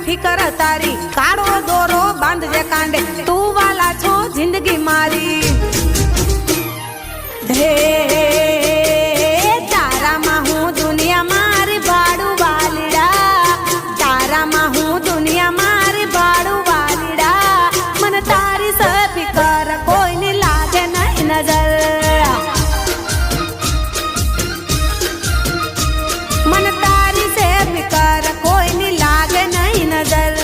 ફિકર તારી કાળો દોરો બાંધજે કાંડે તું વાલા છો જિંદગી મારી હે તારામાં હું દુનિયા મારી ભાડું વાલીડા તારામાં હું દુનિયા મારી ભાડું વાલીડા મને તારી સ ફિકર કોઈને લાગે નહીં નજર मन तारी से फिकर कोई नहीं लागे नहीं नजर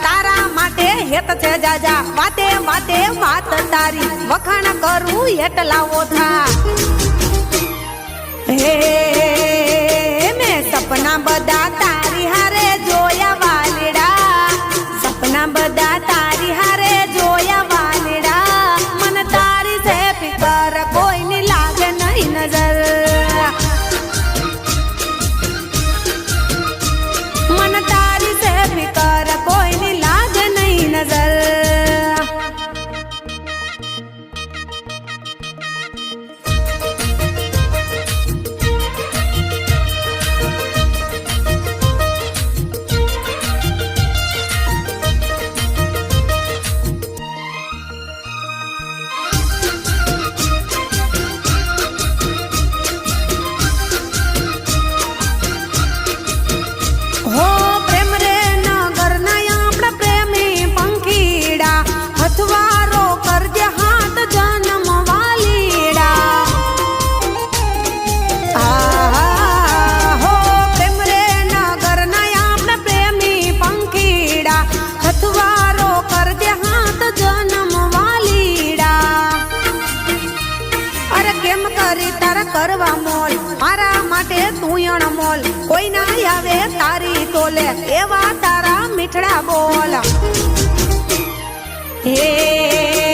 तारा माटे हेत छे जाजा वाते वाते वात तारी वखाण करू एटला ओथा हे मैं सपना बदा तारी हारे जोया वालीड़ा सपना बदा तारी हारे जोया वालीड़ा मन तारी से फिकर कोई नहीं लागे नहीं नजर मन तारी से फिकर कोई नहीं लागे नहीं नजर हो प्रेम रे नगर नया अपना प्रेमी पंखीड़ा हथवारो कर दे हाथ जन्म वालीड़ा हो प्रेम रे नगर नया अपना प्रेमी पंखीड़ा हथवारो कर दे हाथ जन्म वालीड़ा अरे केम करी तारा करवा मोल मारा माटे तू अणमोल कोई ना आवे तारी तोले एवा तारा मीठड़ा बोल हे